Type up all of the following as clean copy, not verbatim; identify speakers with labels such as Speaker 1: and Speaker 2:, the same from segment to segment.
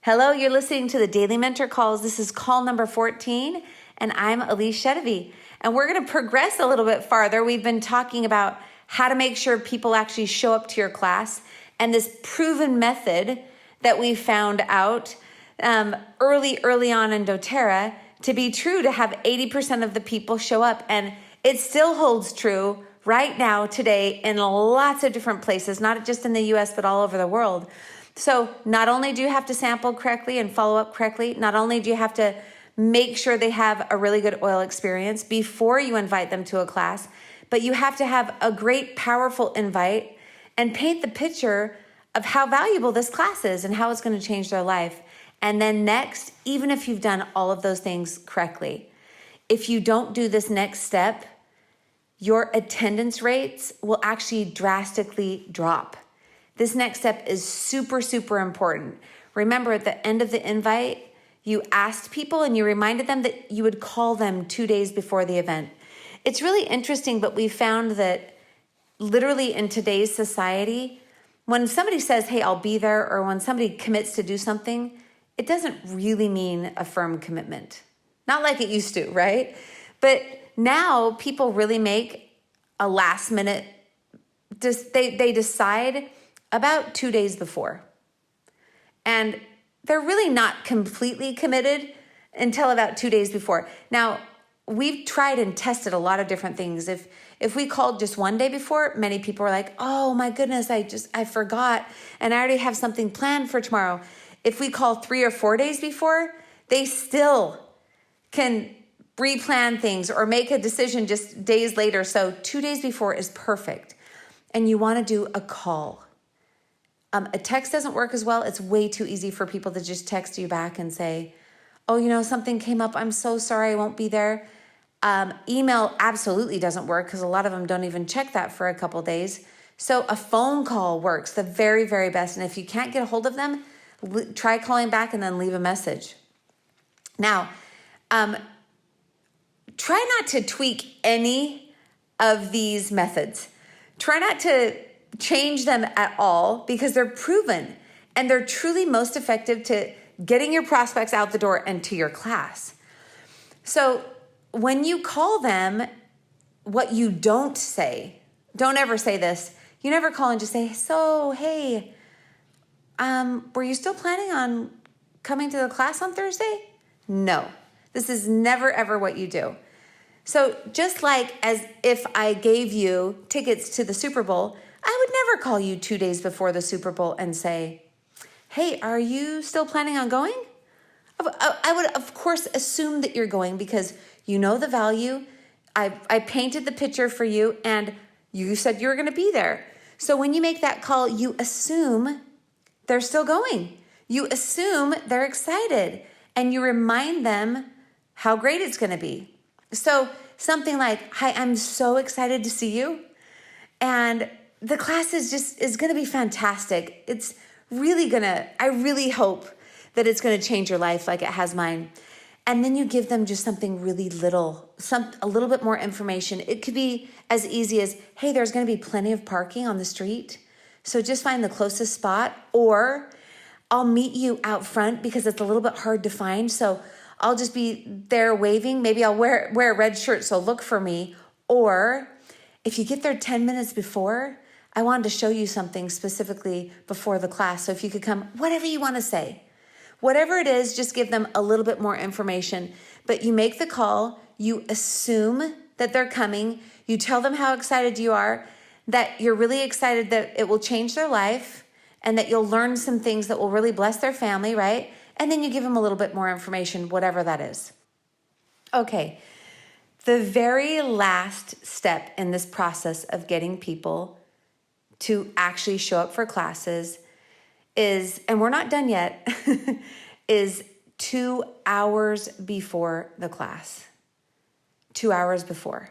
Speaker 1: Hello, you're listening to the Daily Mentor Calls. This is call number 14, and I'm Allyse Sedivy. And we're going to progress a little bit farther. We've been talking about how to make sure people actually show up to your class, and this proven method that we found out early on in doTERRA to be true, to have 80% of the people show up. And it still holds true right now, today, in lots of different places, not just in the US, but all over the world. So not only do you have to sample correctly and follow up correctly, not only do you have to make sure they have a really good oil experience before you invite them to a class, but you have to have a great, powerful invite and paint the picture of how valuable this class is and how it's going to change their life. And then next, even if you've done all of those things correctly, if you don't do this next step, your attendance rates will actually drastically drop. This next step is super, super important. Remember, at the end of the invite, you asked people and you reminded them that you would call them 2 days before the event. It's really interesting, but we found that literally in today's society, when somebody says, hey, I'll be there, or when somebody commits to do something, it doesn't really mean a firm commitment. Not like it used to, right? But now people really make a last minute, they decide about 2 days before. And they're really not completely committed until about 2 days before. Now, we've tried and tested a lot of different things. If we called just 1 day before, many people were like, oh my goodness, I forgot, and I already have something planned for tomorrow. If we call 3 or 4 days before, they still can replan things or make a decision just days later. So 2 days before is perfect. And you want to do a call. A text doesn't work as well. It's way too easy for people to just text you back and say, oh, something came up. I'm so sorry, I won't be there. Email absolutely doesn't work because a lot of them don't even check that for a couple days. So a phone call works the very, very best. And if you can't get a hold of them, try calling back and then leave a message. Now, try not to tweak any of these methods. Try not to change them at all because they're proven and they're truly most effective to getting your prospects out the door and to your class. So when you call them, what you don't say, don't ever say this. You never call and just say, so, hey, were you still planning on coming to the class on Thursday? No, this is never, ever what you do. So just like as if I gave you tickets to the Super Bowl, I would never call you 2 days before the Super Bowl and say, hey, are you still planning on going? I would, of course, assume that you're going because you know the value. I painted the picture for you and you said you were going to be there. So when you make that call, you assume they're still going. You assume they're excited and you remind them how great it's going to be. So something like, hi, I'm so excited to see you. And the class is going to be fantastic. It's really I really hope that it's going to change your life like it has mine. And then you give them just something really little, a little bit more information. It could be as easy as, hey, there's going to be plenty of parking on the street. So just find the closest spot, or I'll meet you out front because it's a little bit hard to find. So I'll just be there waving. Maybe I'll wear a red shirt, so look for me. Or if you get there 10 minutes before, I wanted to show you something specifically before the class. So if you could come, whatever you want to say, whatever it is, just give them a little bit more information. But you make the call, you assume that they're coming, you tell them how excited you are, that you're really excited that it will change their life and that you'll learn some things that will really bless their family, right? And then you give them a little bit more information, whatever that is. Okay, the very last step in this process of getting people to actually show up for classes is, and we're not done yet, is 2 hours before the class. 2 hours before.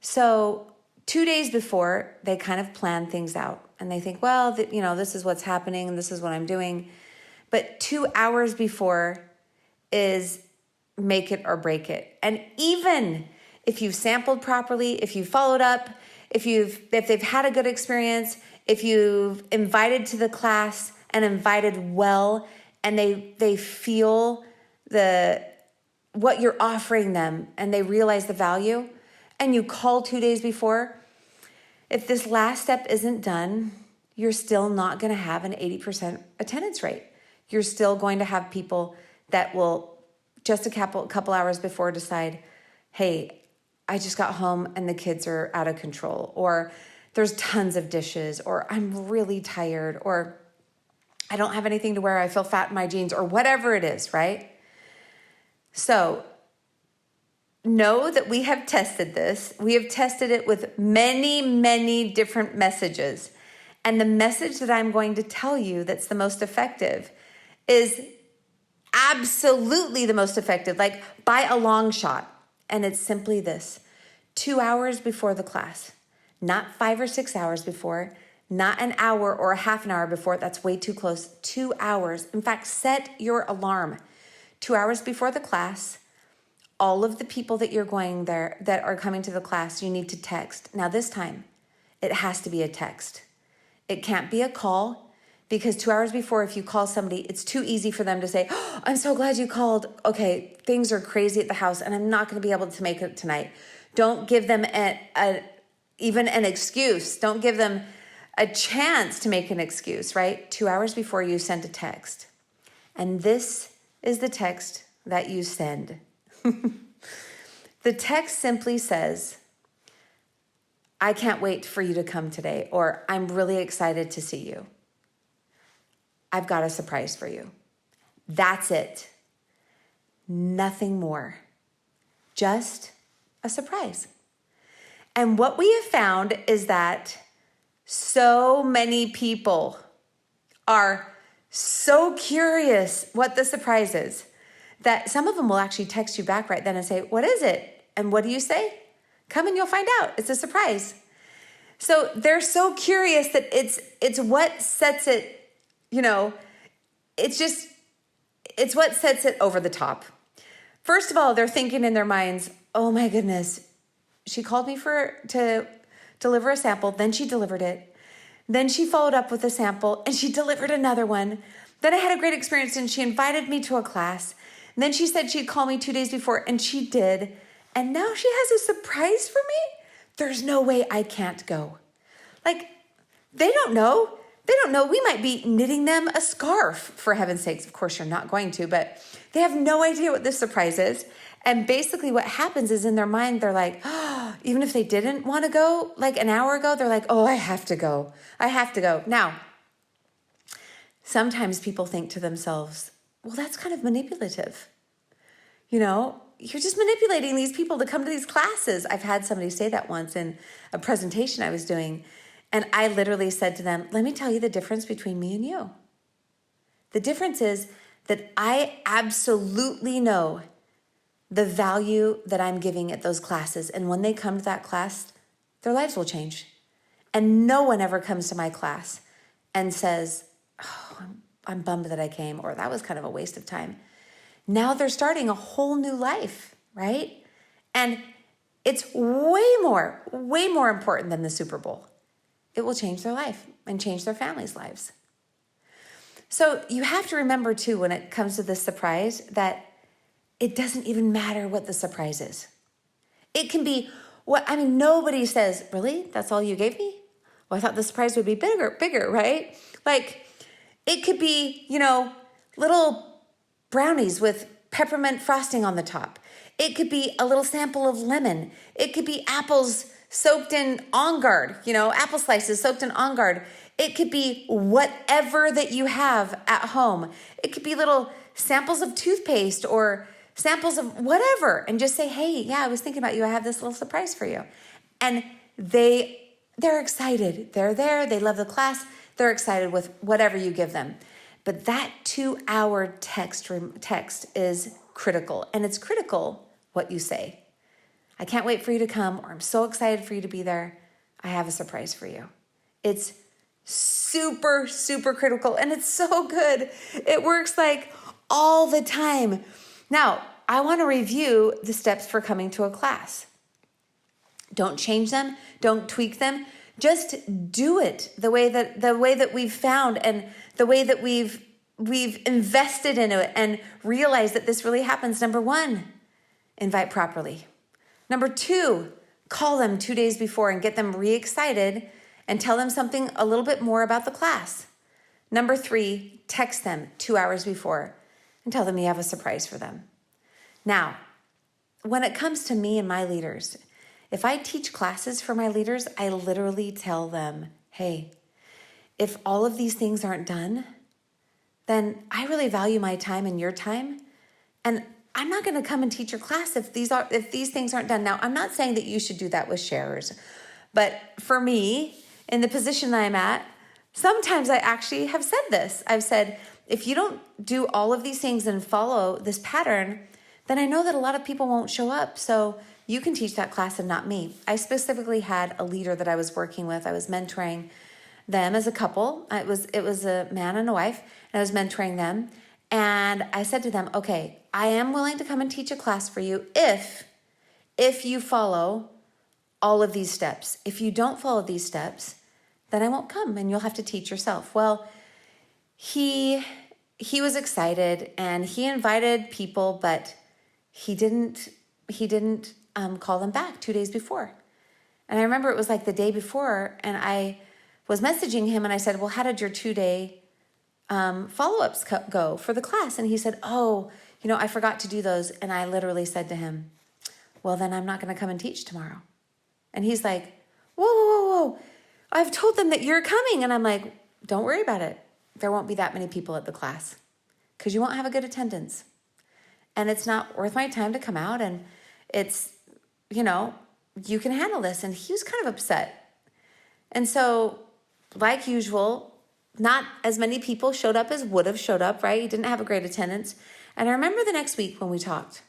Speaker 1: So 2 days before, they kind of plan things out and they think, well, this is what's happening and this is what I'm doing. But 2 hours before is make it or break it. And even if you've sampled properly, if you followed up, if they've had a good experience, if you've invited to the class and invited well, and they feel what you're offering them, and they realize the value, and you call 2 days before, if this last step isn't done, you're still not going to have an 80% attendance rate. You're still going to have people that will just a couple hours before decide, hey, I just got home and the kids are out of control, or there's tons of dishes, or I'm really tired, or I don't have anything to wear, I feel fat in my jeans, or whatever it is, right? So know that we have tested this. We have tested it with many, many different messages. And the message that I'm going to tell you that's the most effective is absolutely the most effective, like by a long shot. And it's simply this: 2 hours before the class, not 5 or 6 hours before, not an hour or a half an hour before. That's way too close. 2 hours. In fact, set your alarm. 2 hours before the class, all of the people that you're going there that are coming to the class, you need to text. Now this time, it has to be a text. It can't be a call, because 2 hours before, if you call somebody, it's too easy for them to say, oh, I'm so glad you called. Okay, things are crazy at the house and I'm not going to be able to make it tonight. Don't give them even an excuse. Don't give them a chance to make an excuse, right? 2 hours before, you send a text. And this is the text that you send. The text simply says, I can't wait for you to come today, or I'm really excited to see you. I've got a surprise for you. That's it. Nothing more. Just a surprise. And what we have found is that so many people are so curious what the surprise is that some of them will actually text you back right then and say, what is it? And what do you say? Come and you'll find out. It's a surprise. So they're so curious that it's what sets it, it's what sets it over the top. First of all, they're thinking in their minds, oh my goodness, she called me to deliver a sample, then she delivered it. Then she followed up with a sample and she delivered another one. Then I had a great experience and she invited me to a class. And then she said she'd call me 2 days before, and she did. And now she has a surprise for me? There's no way I can't go. Like, they don't know. They don't know. We might be knitting them a scarf, for heaven's sakes. Of course, you're not going to, but they have no idea what this surprise is. And basically what happens is, in their mind, they're like, oh, even if they didn't want to go like an hour ago, they're like, oh, I have to go. I have to go. Now, sometimes people think to themselves, well, that's kind of manipulative. You're just manipulating these people to come to these classes. I've had somebody say that once in a presentation I was doing. And I literally said to them, let me tell you the difference between me and you. The difference is that I absolutely know the value that I'm giving at those classes. And when they come to that class, their lives will change. And no one ever comes to my class and says, oh, I'm bummed that I came, or that was kind of a waste of time. Now they're starting a whole new life, right? And it's way more important than the Super Bowl. It will change their life and change their families' lives. So you have to remember too, when it comes to this surprise, that it doesn't even matter what the surprise is. It can be nobody says, really? That's all you gave me? Well, I thought the surprise would be bigger, right? Like, it could be, little brownies with peppermint frosting on the top. It could be a little sample of lemon. It could be apples soaked in On Guard, apple slices soaked in On Guard. It could be whatever that you have at home. It could be little samples of toothpaste or samples of whatever, and just say, hey, yeah, I was thinking about you. I have this little surprise for you. And they're excited. They're there. They love the class. They're excited with whatever you give them. But that 2-hour text is critical. And it's critical what you say. I can't wait for you to come, or I'm so excited for you to be there. I have a surprise for you. It's super, super critical, and it's so good. It works like all the time. Now, I want to review the steps for coming to a class. Don't change them. Don't tweak them. Just do it the way that we've found, and the way that we've we've invested into it and realized that this really happens. Number one, invite properly. Number two, call them 2 days before and get them re-excited and tell them something a little bit more about the class. Number three, text them 2 hours before and tell them you have a surprise for them. Now, when it comes to me and my leaders, if I teach classes for my leaders, I literally tell them, hey, if all of these things aren't done, then I really value my time and your time. And I'm not going to come and teach your class if these things aren't done. Now, I'm not saying that you should do that with sharers, but for me, in the position that I'm at, sometimes I actually have said this. I've said, if you don't do all of these things and follow this pattern, then I know that a lot of people won't show up. So you can teach that class and not me. I specifically had a leader that I was working with. I was mentoring them as a couple. It was a man and a wife, and I was mentoring them. And I said to them, okay, I am willing to come and teach a class for you if you follow all of these steps. If you don't follow these steps, then I won't come and you'll have to teach yourself. Well, he was excited and he invited people, but he didn't call them back 2 days before. And I remember it was like the day before, and I was messaging him and I said, well, how did your 2-day follow-ups go for the class? And he said, oh, I forgot to do those. And I literally said to him, well, then I'm not going to come and teach tomorrow. And he's like, whoa, whoa, whoa, whoa. I've told them that you're coming. And I'm like, don't worry about it. There won't be that many people at the class because you won't have a good attendance. And it's not worth my time to come out. And it's, you can handle this. And he was kind of upset. And so, like usual, not as many people showed up as would have showed up, right? He didn't have a great attendance. And I remember the next week when we talked,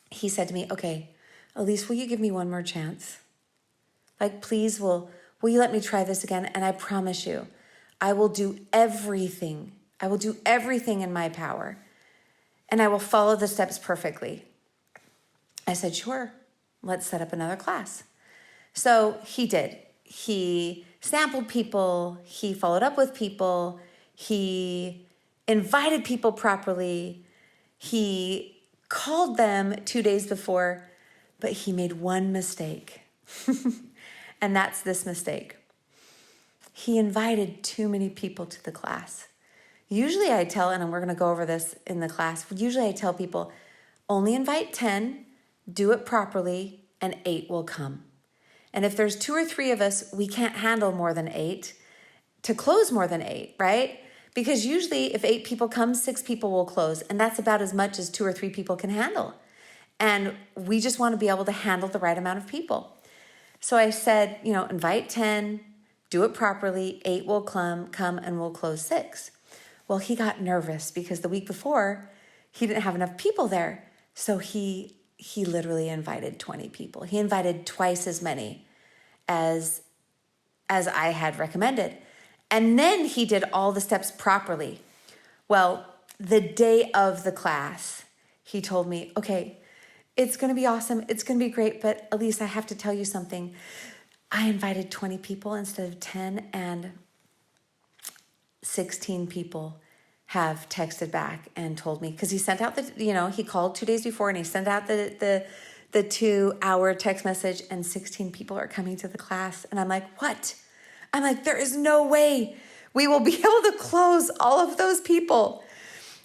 Speaker 1: he said to me, okay, Allyse, will you give me one more chance? Like, please, will you let me try this again? And I promise you, I will do everything. I will do everything in my power. And I will follow the steps perfectly. I said, sure, let's set up another class. So he did. He sampled people. He followed up with people. He invited people properly. He called them 2 days before, but he made one mistake. And that's this mistake. He invited too many people to the class. Usually I tell, and we're going to go over this in the class, usually I tell people, only invite 10, do it properly, and 8 will come. And if there's 2 or 3 of us, we can't handle more than 8 to close more than 8, right? Because usually if 8 people come, 6 people will close. And that's about as much as 2 or 3 people can handle. And we just want to be able to handle the right amount of people. So I said, invite 10, do it properly, 8 will come and we'll close 6. Well, he got nervous because the week before he didn't have enough people there. So he literally invited 20 people. He invited twice as many as I had recommended. And then he did all the steps properly. Well, the day of the class, he told me, okay, it's going to be awesome. It's going to be great. But Allyse, I have to tell you something. I invited 20 people instead of 10, and 16 people have texted back and told me, because he sent out he called 2 days before and he sent out the 2-hour text message, and 16 people are coming to the class. And I'm like, what? I'm like, there is no way we will be able to close all of those people.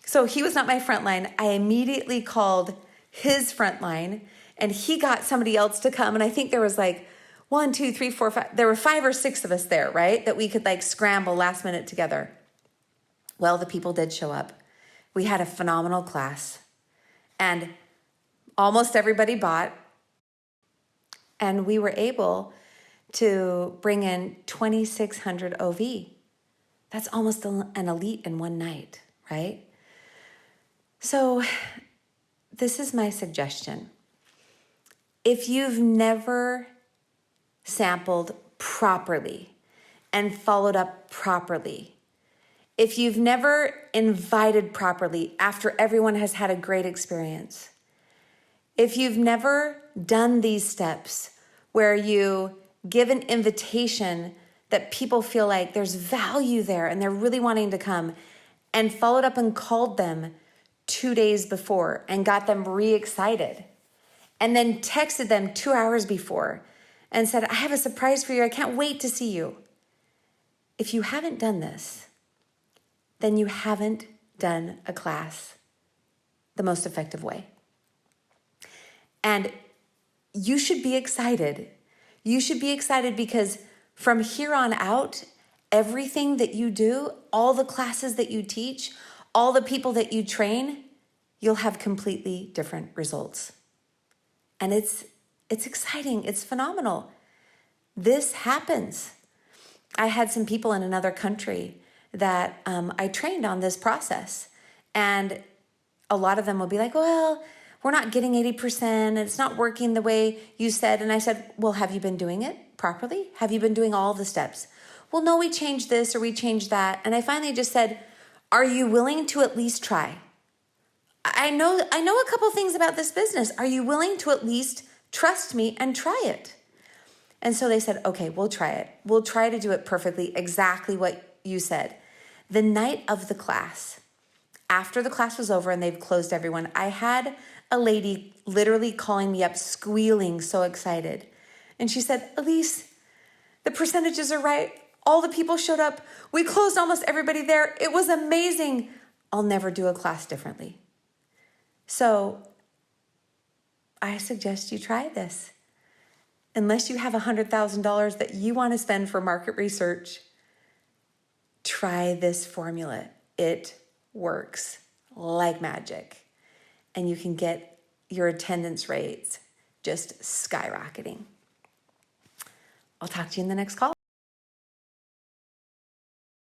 Speaker 1: So he was not my front line. I immediately called his front line and he got somebody else to come. And I think there was like 1, 2, 3, 4, 5. There were 5 or 6 of us there, right? That we could like scramble last minute together. Well, the people did show up. We had a phenomenal class and almost everybody bought. And we were able to bring in 2,600 OV. That's almost an elite in one night, right? So this is my suggestion. If you've never sampled properly and followed up properly, if you've never invited properly after everyone has had a great experience, if you've never done these steps where you give an invitation that people feel like there's value there and they're really wanting to come, and followed up and called them 2 days before and got them re-excited, and then texted them 2 hours before and said, I have a surprise for you. I can't wait to see you. If you haven't done this, then you haven't done a class the most effective way. And you should be excited. You should be excited because from here on out, everything that you do, all the classes that you teach, all the people that you train, you'll have completely different results. And it's exciting. It's phenomenal. This happens. I had some people in another country that I trained on this process. And a lot of them will be like, well, we're not getting 80%. It's not working the way you said. And I said, well, have you been doing it properly? Have you been doing all the steps? Well, no, we changed this or we changed that. And I finally just said, are you willing to at least try? I know a couple things about this business. Are you willing to at least trust me and try it? And so they said, okay, we'll try it. We'll try to do it perfectly, exactly what you said. The night of the class, after the class was over and they've closed everyone, I had a lady literally calling me up, squealing, so excited. And she said, Allyse, the percentages are right. All the people showed up. We closed almost everybody there. It was amazing. I'll never do a class differently. So I suggest you try this. Unless you have $100,000 that you want to spend for market research, try this formula. It works like magic. And you can get your attendance rates just skyrocketing. I'll talk to you in the next call.